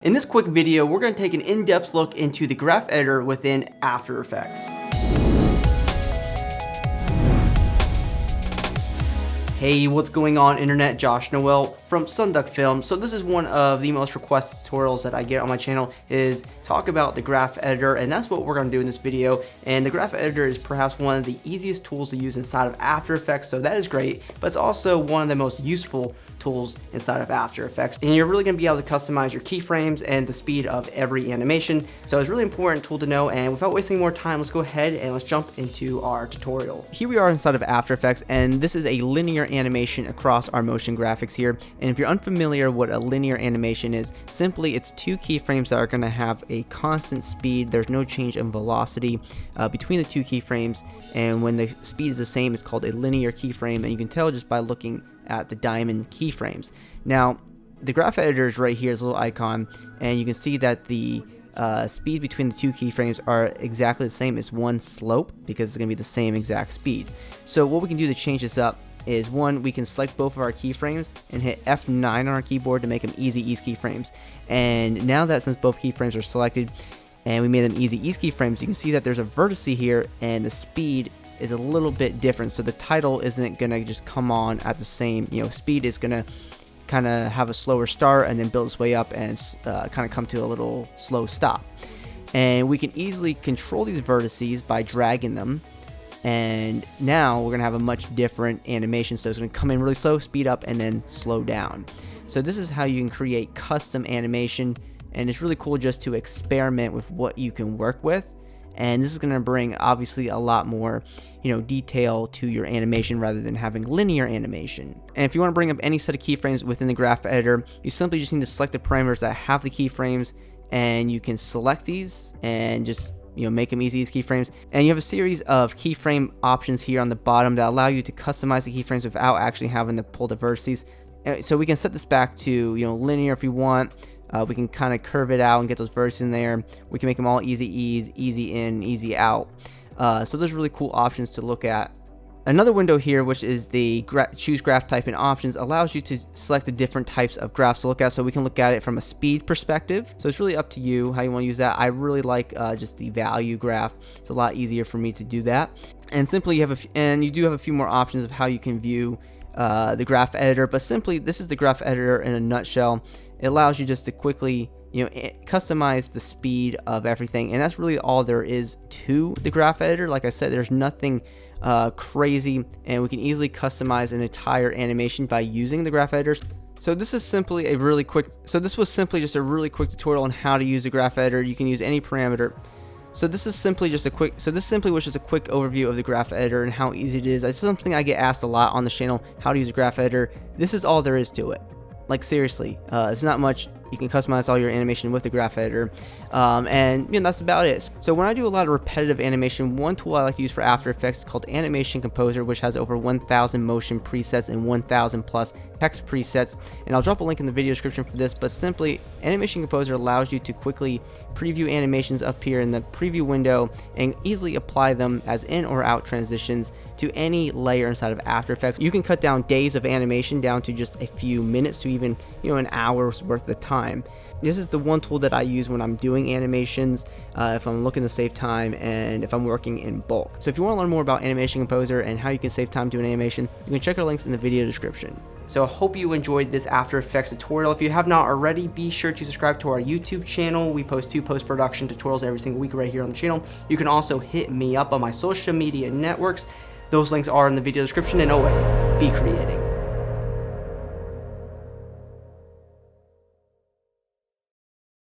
In this quick video, we're going to take an in-depth look into the graph editor within After Effects. Hey, what's going on internet? Josh Noel from SonduckFilm. So this is one of the most requested tutorials that I get on my channel, is talk about the graph editor, and that's what we're going to do in this video. And the graph editor is perhaps one of the easiest tools to use inside of After Effects, so that is great, but it's also one of the most useful tools inside of After Effects, and you're really going to be able to customize your keyframes and the speed of every animation. So it's a really important tool to know, and without wasting more time, let's go ahead and let's jump into our tutorial. Here we are inside of After Effects, and this is a linear animation across our motion graphics here. And if you're unfamiliar what a linear animation is, simply it's two keyframes that are going to have a constant speed. There's no change in velocity between the two keyframes, and when the speed is the same, it's called a linear keyframe, and you can tell just by looking at the diamond keyframes. Now, the graph editor is right here, this little icon, and you can see that the speed between the two keyframes are exactly the same as one slope, because it's going to be the same exact speed. So what we can do to change this up is, one, we can select both of our keyframes and hit F9 on our keyboard to make them easy ease keyframes. And now that since both keyframes are selected and we made them easy ease keyframes, you can see that there's a vertice here and the speed is a little bit different. So the title isn't gonna just come on at the same, speed is gonna kind of have a slower start and then build its way up and kind of come to a little slow stop. And we can easily control these vertices by dragging them. And now we're gonna have a much different animation. So it's gonna come in really slow, speed up, and then slow down. So this is how you can create custom animation, and it's really cool just to experiment with what you can work with. And this is going to bring obviously a lot more detail to your animation rather than having linear animation. And if you want to bring up any set of keyframes within the graph editor, you simply just need to select the parameters that have the keyframes, and you can select these and just make them easy as keyframes. And you have a series of keyframe options here on the bottom that allow you to customize the keyframes without actually having to pull the vertices. So we can set this back to linear if we want. We can kind of curve it out and get those vertices in there. We can make them all easy ease, easy in, easy out. So there's really cool options to look at. Another window here, which is the choose graph type and options, allows you to select the different types of graphs to look at. So we can look at it from a speed perspective. So it's really up to you how you want to use that. I really like just the value graph. It's a lot easier for me to do that. And simply you do have a few more options of how you can view the graph editor, but simply this is the graph editor in a nutshell. It allows you just to quickly customize the speed of everything, and that's really all there is to the graph editor. Like I said, there's nothing crazy, and we can easily customize an entire animation by using the graph editors. So this is simply this was simply just a really quick tutorial on how to use the graph editor. You can use any parameter. So this was just a quick overview of the graph editor and how easy it is. It's something I get asked a lot on the channel, how to use a graph editor. This is all there is to it. Like, seriously, it's not much. You can customize all your animation with the graph editor, and that's about it. So when I do a lot of repetitive animation, one tool I like to use for After Effects is called Animation Composer, which has over 1,000 motion presets and 1,000 plus text presets, and I'll drop a link in the video description for this. But simply, Animation Composer allows you to quickly preview animations up here in the preview window and easily apply them as in or out transitions to any layer inside of After Effects. You can cut down days of animation down to just a few minutes to even an hour's worth of time. This is the one tool that I use when I'm doing animations, if I'm looking to save time and if I'm working in bulk. So if you want to learn more about Animation Composer and how you can save time doing animation, you can check our links in the video description. So I hope you enjoyed this After Effects tutorial. If you have not already, be sure to subscribe to our YouTube channel. We post 2 post-production tutorials every single week right here on the channel. You can also hit me up on my social media networks. Those links are in the video description, and always be creating.